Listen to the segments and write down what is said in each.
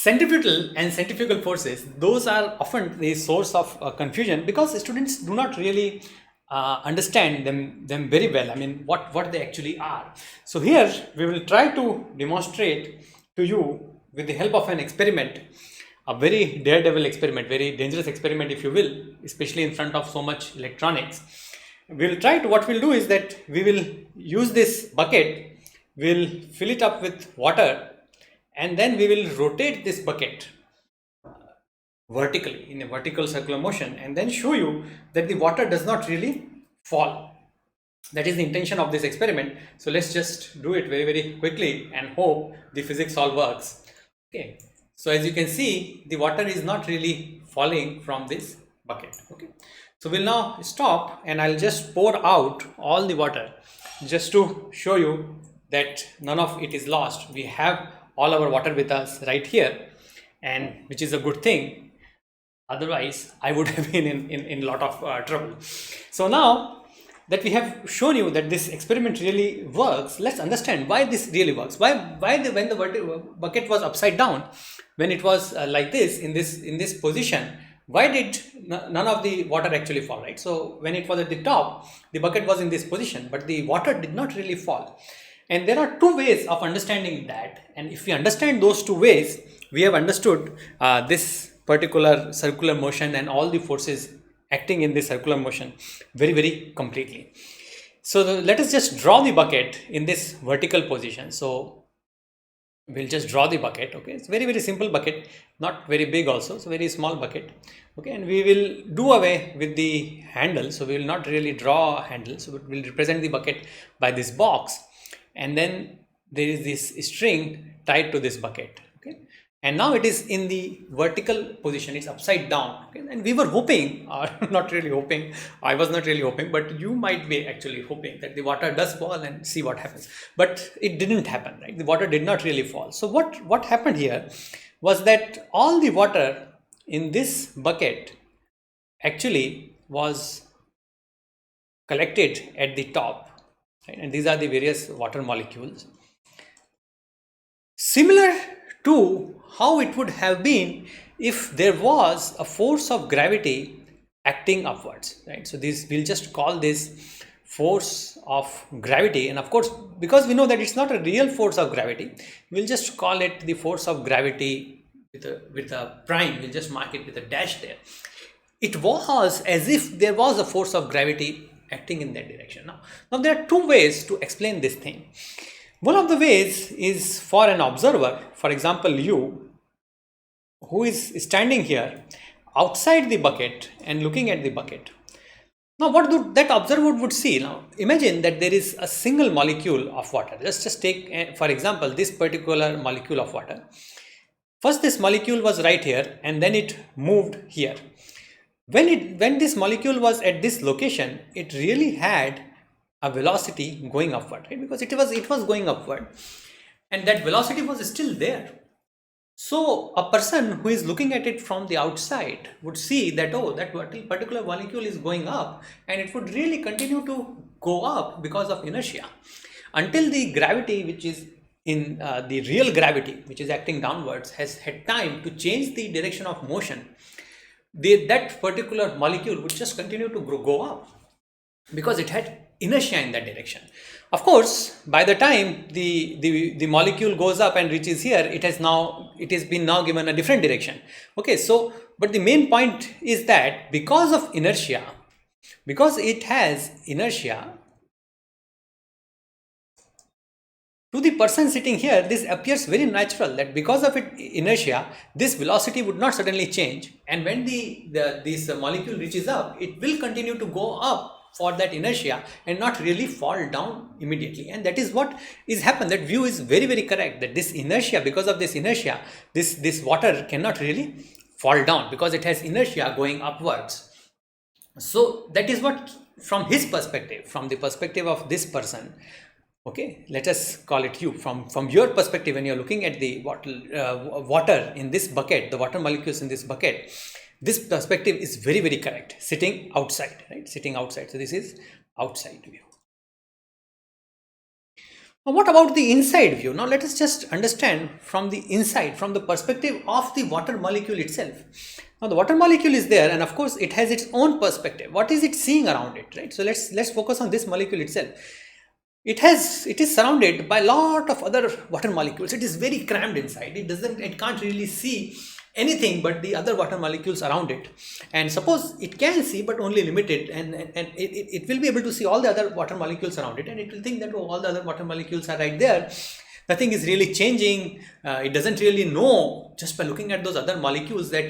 Centripetal and centrifugal forces, those are often the source of confusion because students do not really understand them very well. I mean, what they actually are. So here we will try to demonstrate to you with the help of an experiment, a very daredevil experiment, very dangerous experiment if you will, especially in front of so much electronics. What we'll do is that we will use this bucket, we'll fill it up with water, and then we will rotate this bucket vertically in a vertical circular motion and then show you that the water does not really fall. That is the intention of this experiment. So let's just do it very quickly and hope the physics all works. Okay, so as you can see, the water is not really falling from this bucket. Okay, so we'll now stop and I'll just pour out all the water just to show you that none of it is lost. We have all our water with us right here, and which is a good thing. Otherwise, I would have been in a lot of trouble. So now that we have shown you that this experiment really works, let's understand why this really works. When the bucket was upside down, when it was like this in this position, why did none of the water actually fall, right? So when it was at the top, the bucket was in this position, but the water did not really fall. And there are two ways of understanding that. And if we understand those two ways, we have understood this particular circular motion and all the forces acting in this circular motion very completely. So let us just draw the bucket in this vertical position. So we'll just draw the bucket. Okay, it's very simple bucket, not very big also, it's a very small bucket. Okay, and we will do away with the handle. So we will not really draw a handle. So we'll represent the bucket by this box. And then there is this string tied to this bucket. Okay, and now it is in the vertical position, it's upside down. Okay, and we were hoping, or not really hoping, I was not really hoping, but you might be actually hoping that the water does fall and see what happens. But it didn't happen, right? The water did not really fall. So what happened here was that all the water in this bucket actually was collected at the top. Right? And these are the various water molecules. Similar to how it would have been if there was a force of gravity acting upwards, right? So this, we'll just call this force of gravity, and of course, because we know that it's not a real force of gravity, we'll just call it the force of gravity with a prime. We'll just mark it with a dash there. It was as if there was a force of gravity acting in that direction. Now there are two ways to explain this thing. One of the ways is for an observer, for example you, who is standing here outside the bucket and looking at the bucket. Now what that observer would see, now imagine that there is a single molecule of water. Let's just take for example this particular molecule of water. First this molecule was right here and then it moved here. When this molecule was at this location, it really had a velocity going upward, right? Because it was going upward, and that velocity was still there. So a person who is looking at it from the outside would see that, oh, that particular molecule is going up, and it would really continue to go up because of inertia until the gravity, which is in the real gravity, which is acting downwards, has had time to change the direction of motion. That particular molecule would just continue to go up because it had inertia in that direction. Of course, by the time the molecule goes up and reaches here, it has been now given a different direction. Okay, so but the main point is that because of inertia, because it has inertia, to the person sitting here, this appears very natural that because of inertia, this velocity would not suddenly change, and when this molecule reaches up, it will continue to go up for that inertia and not really fall down immediately. And that is what is happened. That view is very correct, that this inertia, because of this inertia, this water cannot really fall down because it has inertia going upwards. So that is what, from his perspective, from the perspective of this person, okay, let us call it you, from your perspective, when you're looking at the water in this bucket, the water molecules in this bucket, this perspective is very correct, sitting outside, right? Sitting outside. So this is outside view. Now, what about the inside view? Now let us just understand from the inside, from the perspective of the water molecule itself. Now the water molecule is there, and of course it has its own perspective. What is it seeing around it, right? So let's focus on this molecule itself. It is surrounded by a lot of other water molecules. It is very crammed inside. It can't really see anything but the other water molecules around it. And suppose it can see, but only limited, and it will be able to see all the other water molecules around it, and it will think that, oh, all the other water molecules are right there. Nothing is really changing. It doesn't really know, just by looking at those other molecules, that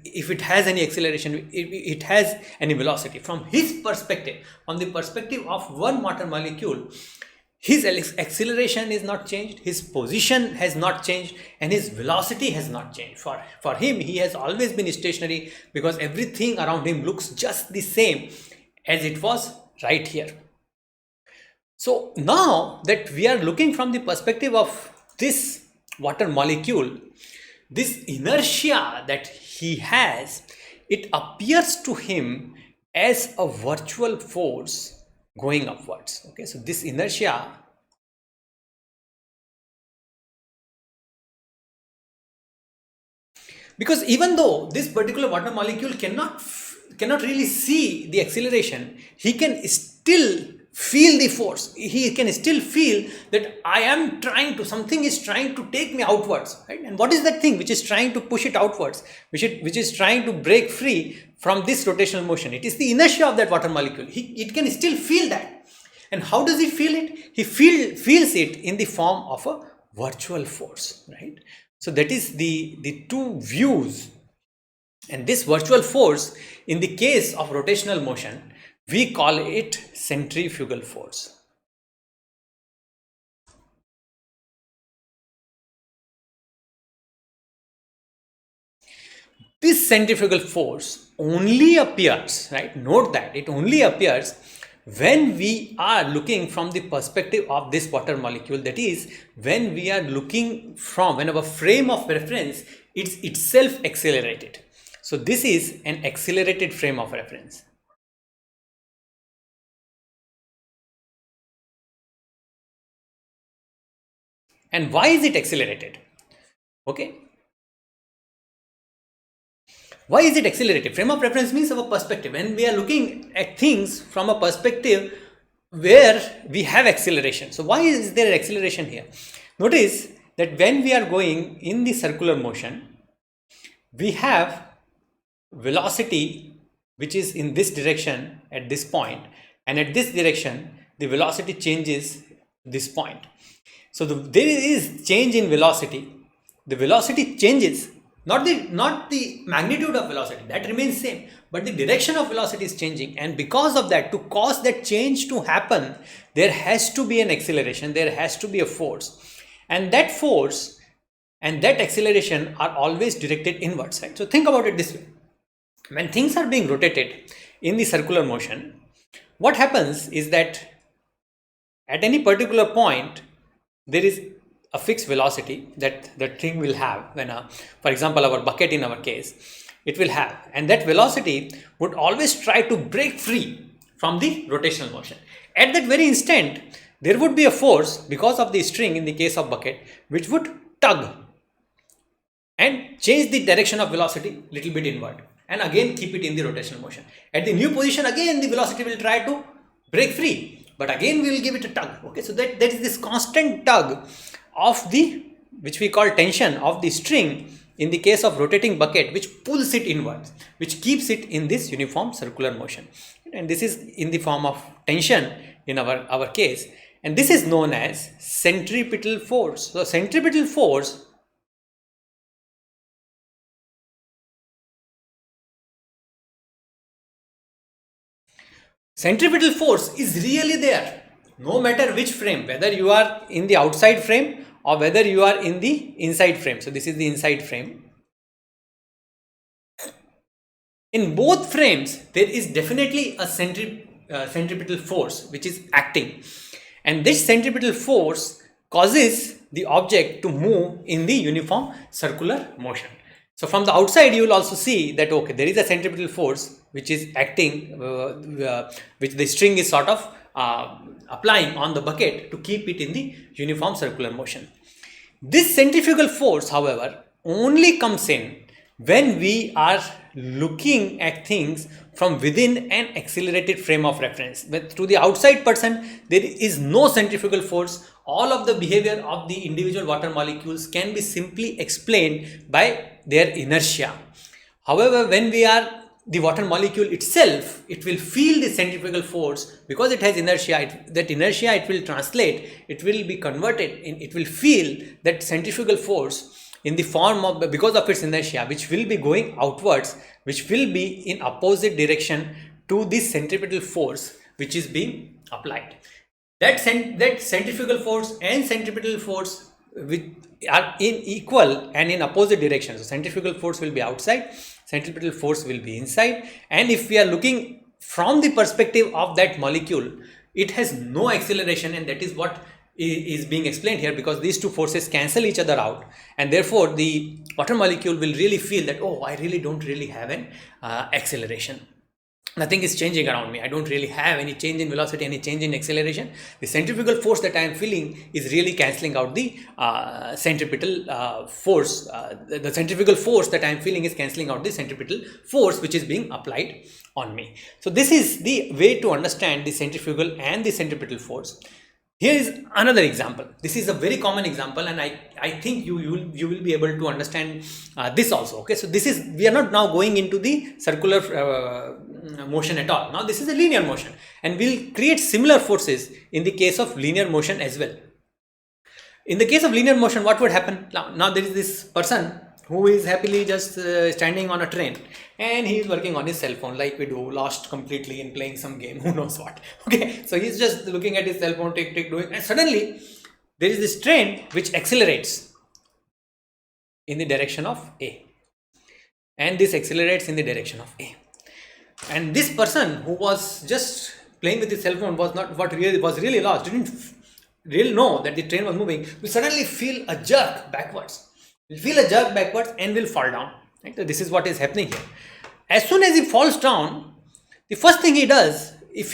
if it has any acceleration, it has any velocity. From his perspective, from the perspective of one water molecule, his acceleration is not changed, his position has not changed, and his velocity has not changed. For him, he has always been stationary, because everything around him looks just the same as it was right here. So now that we are looking from the perspective of this water molecule, this inertia that he has, it appears to him as a virtual force going upwards. Okay, so this inertia, because even though this particular water molecule cannot really see the acceleration, he can still feel the force. He can still feel that something is trying to take me outwards, right? And what is that thing which is trying to push it outwards, which is trying to break free from this rotational motion? It is the inertia of that water molecule. It can still feel that. And how does he feel it? He feels it in the form of a virtual force, right? So that is the two views. And this virtual force, in the case of rotational motion, we call it centrifugal force. This centrifugal force only appears, right? Note that it only appears when we are looking from the perspective of this water molecule. That is, when we are looking when our frame of reference is itself accelerated. So this is an accelerated frame of reference. And why is it accelerated? Okay. Why is it accelerated? Frame of reference means our perspective. When we are looking at things from a perspective where we have acceleration. So why is there acceleration here? Notice that when we are going in the circular motion, we have velocity which is in this direction at this point, and at this direction the velocity changes this point. So there is change in velocity. The velocity changes, not the magnitude of velocity, that remains same, but the direction of velocity is changing. And because of that, to cause that change to happen, there has to be an acceleration, there has to be a force. And that force and that acceleration are always directed inwards, right? So think about it this way. When things are being rotated in the circular motion, what happens is that at any particular point, there is a fixed velocity that the thing will have when, for example, our bucket in our case, it will have. And that velocity would always try to break free from the rotational motion. At that very instant, there would be a force because of the string in the case of bucket, which would tug and change the direction of velocity little bit inward, and again keep it in the rotational motion. At the new position, again the velocity will try to break free, but again we will give it a tug. Okay, so that is this constant tug of which we call tension of the string in the case of rotating bucket, which pulls it inwards, which keeps it in this uniform circular motion. And this is in the form of tension in our case, and this is known as centripetal force. So centripetal force is really there no matter which frame, whether you are in the outside frame or whether you are in the inside frame. So this is the inside frame. In both frames, there is definitely a centripetal force which is acting, and this centripetal force causes the object to move in the uniform circular motion. So from the outside, you will also see that, okay, there is a centripetal force which is acting, which the string is sort of applying on the bucket to keep it in the uniform circular motion. This centrifugal force, however, only comes in when we are looking at things from within an accelerated frame of reference. But to the outside person, there is no centrifugal force. All of the behavior of the individual water molecules can be simply explained by their inertia. However, when we are the water molecule itself, it will feel the centrifugal force because it has inertia. That inertia it will translate, it will be converted, it will feel that centrifugal force in the form of, because of its inertia, which will be going outwards, which will be in opposite direction to this centripetal force which is being applied. That centrifugal force and centripetal force are in equal and in opposite directions. So centrifugal force will be outside, centripetal force will be inside, and if we are looking from the perspective of that molecule, it has no acceleration, and that is what is being explained here, because these two forces cancel each other out, and therefore the water molecule will really feel that, oh, I really don't really have an acceleration. Nothing is changing around me. I don't really have any change in velocity, any change in acceleration. The centrifugal force that I am feeling is really cancelling out the centripetal force. The centrifugal force that I am feeling is cancelling out the centripetal force which is being applied on me. So this is the way to understand the centrifugal and the centripetal force. Here is another example. This is a very common example, and I think you will be able to understand this also. Okay, so this is, we are not now going into the circular motion at all. Now this is a linear motion, and we'll create similar forces in the case of linear motion as well. In the case of linear motion, what would happen? Now there is this person who is happily just standing on a train, and he is working on his cell phone like we do, lost completely in playing some game, who knows what. Okay, so he's just looking at his cell phone, tick tick doing, and suddenly there is this train which accelerates in the direction of A, and this accelerates in the direction of A, and this person who was just playing with his cell phone was really lost, didn't really know that the train was moving, will suddenly feel a jerk backwards. Will feel a jerk backwards and will fall down. Right? So this is what is happening here. As soon as he falls down, the first thing he does, if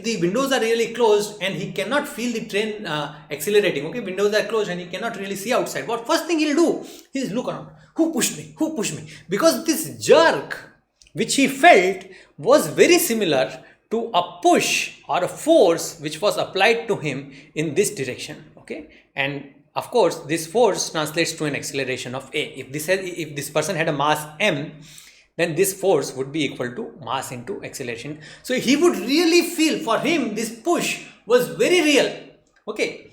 the windows are really closed and he cannot feel the train accelerating, okay, windows are closed and he cannot really see outside, what first thing he'll do is look around. Who pushed me? Who pushed me? Because this jerk which he felt was very similar to a push or a force which was applied to him in this direction. Okay, and of course, this force translates to an acceleration of A. If this person had a mass m, then this force would be equal to mass into acceleration. So he would really feel, for him, this push was very real. Okay,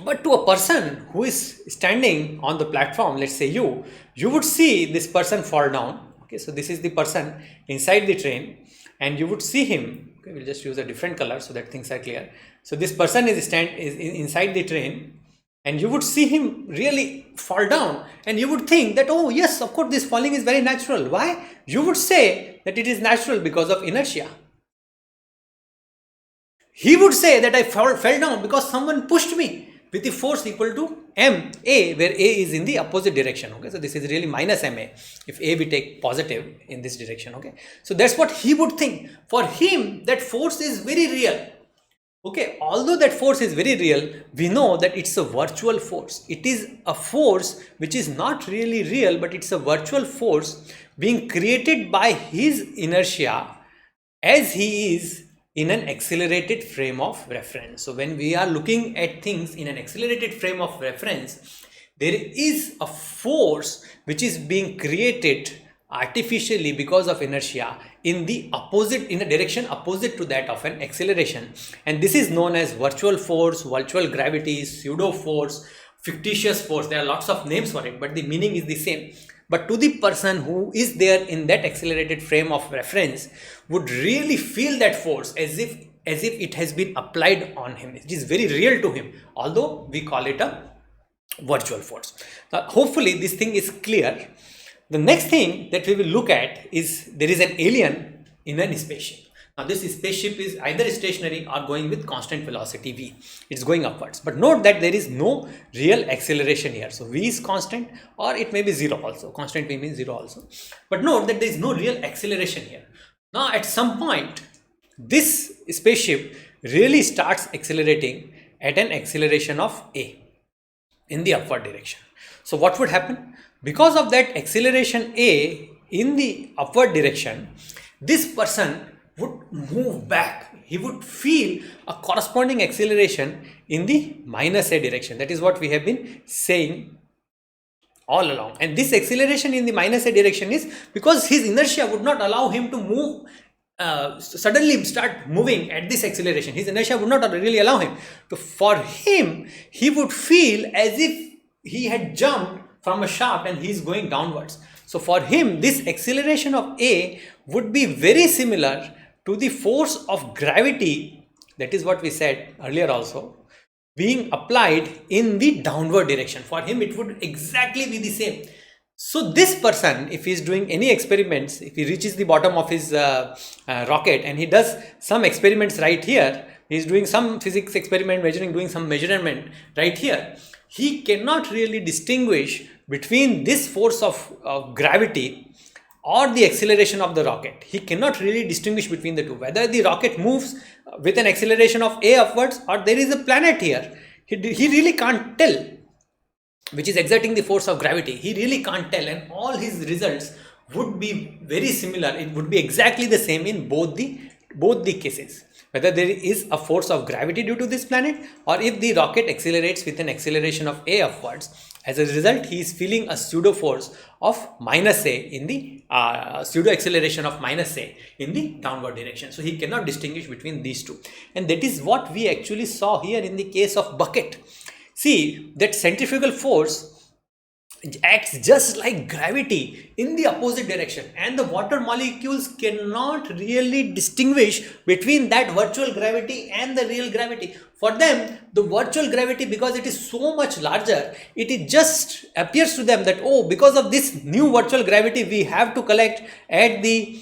but to a person who is standing on the platform, let's say you would see this person fall down. Okay, so this is the person inside the train, and you would see him. Okay, we'll just use a different color so that things are clear. So this person is inside the train, and you would see him really fall down, and you would think that, oh yes, of course this falling is very natural. Why? You would say that it is natural because of inertia. He would say that I fell down because someone pushed me with the force equal to ma, where a is in the opposite direction. Okay, so this is really minus ma if a we take positive in this direction. Okay, so that's what he would think. For him, that force is very real. Okay, although that force is very real, we know that it's a virtual force. It is a force which is not really real, but it's a virtual force being created by his inertia as he is in an accelerated frame of reference. So when we are looking at things in an accelerated frame of reference, there is a force which is being created artificially because of inertia in the direction opposite to that of an acceleration, and this is known as virtual force, virtual gravity, pseudo force, fictitious force. There are lots of names for it, but the meaning is the same. But to the person who is there in that accelerated frame of reference would really feel that force as if it has been applied on him. It is very real to him, although we call it a virtual force. Now, hopefully this thing is clear. The next thing that we will look at is there is an alien in a spaceship. Now this spaceship is either stationary or going with constant velocity v. It's going upwards. But note that there is no real acceleration here. So v is constant, or it may be 0 also. Constant v means 0 also. But note that there is no real acceleration here. Now at some point, this spaceship really starts accelerating at an acceleration of a in the upward direction. So what would happen? Because of that acceleration a in the upward direction, this person would move back. He would feel a corresponding acceleration in the minus a direction. That is what we have been saying all along. And this acceleration in the minus a direction is because his inertia would not allow him to move suddenly start moving at this acceleration. His inertia would not really allow him. So for him, he would feel as if he had jumped from a shaft and he is going downwards. So for him, this acceleration of A would be very similar to the force of gravity, that is what we said earlier also, being applied in the downward direction. For him, it would exactly be the same. So this person, if he is doing any experiments, if he reaches the bottom of his rocket and he does some experiments right here, he is doing some physics experiment, doing some measurement right here, he cannot really distinguish between this force of gravity or the acceleration of the rocket. He cannot really distinguish between the two, whether the rocket moves with an acceleration of a upwards or there is a planet here. He really can't tell which is exerting the force of gravity. He really can't tell, and all his results would be very similar. It would be exactly the same in both the cases, whether there is a force of gravity due to this planet or if the rocket accelerates with an acceleration of a upwards. As a result, he is feeling a pseudo force of minus a in the pseudo acceleration of minus a in the downward direction. So he cannot distinguish between these two, and that is what we actually saw here in the case of bucket. See, that centrifugal force acts just like gravity in the opposite direction, and the water molecules cannot really distinguish between that virtual gravity and the real gravity. For them, the virtual gravity, because it is so much larger, it just appears to them that, oh, because of this new virtual gravity, we have to collect at the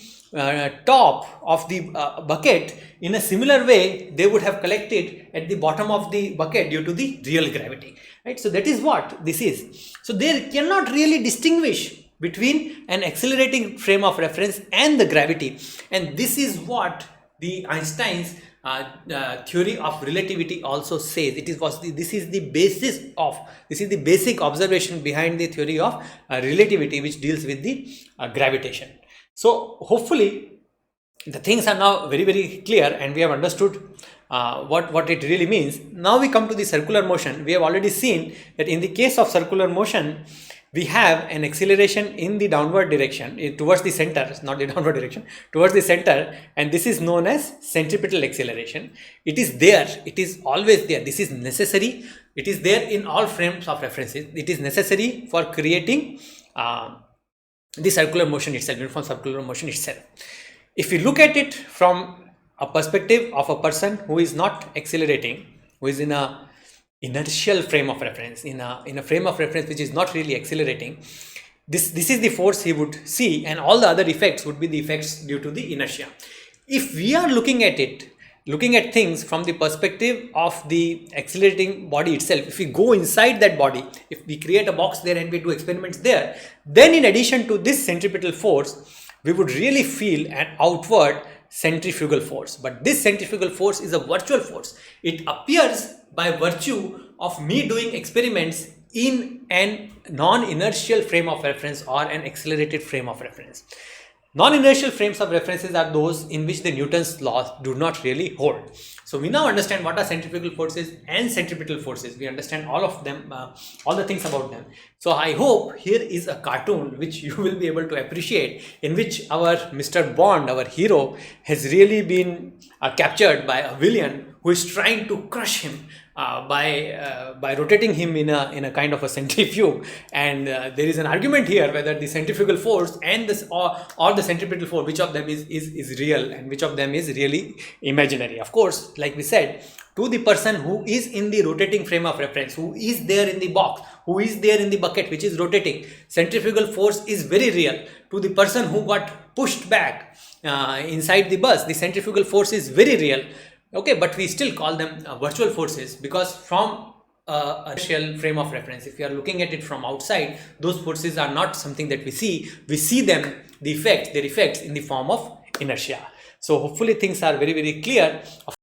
top of the bucket. In a similar way, they would have collected at the bottom of the bucket due to the real gravity, right? So that is what this is. So they cannot really distinguish between an accelerating frame of reference and the gravity, and this is what the Einstein's theory of relativity also says. This is the basic observation behind the theory of relativity, which deals with the gravitation. So hopefully the things are now very, very clear and we have understood what it really means. Now we come to the circular motion. We have already seen that in the case of circular motion, we have an acceleration in the downward direction towards the center, not the downward direction, towards the center, and this is known as centripetal acceleration. It is there, it is always there. This is necessary. It is there in all frames of references. It is necessary for creating the circular motion itself, uniform circular motion itself. If we look at it from a perspective of a person who is not accelerating, who is in a inertial frame of reference, in a frame of reference which is not really accelerating, this is the force he would see, and all the other effects would be the effects due to the inertia. If we are looking at things from the perspective of the accelerating body itself, if we go inside that body, if we create a box there and we do experiments there, then in addition to this centripetal force, we would really feel an outward centrifugal force. But this centrifugal force is a virtual force. It appears by virtue of me doing experiments in an non-inertial frame of reference or an accelerated frame of reference. Non-inertial frames of references are those in which the Newton's laws do not really hold. So we now understand what are centrifugal forces and centripetal forces. We understand all of them, all the things about them. So I hope here is a cartoon which you will be able to appreciate, in which our Mr. Bond, our hero, has really been captured by a villain who is trying to crush him by rotating him in a kind of a centrifuge. And there is an argument here whether the centrifugal force and this or the centripetal force, which of them is real and which of them is really imaginary. Of course, like we said, to the person who is in the rotating frame of reference, who is there in the box, who is there in the bucket which is rotating, centrifugal force is very real. To the person who got pushed back inside the bus, the centrifugal force is very real. Okay, but we still call them virtual forces, because from a inertial frame of reference, if you are looking at it from outside, those forces are not something that we see. We see them, their effects in the form of inertia. So hopefully things are very, very clear. Of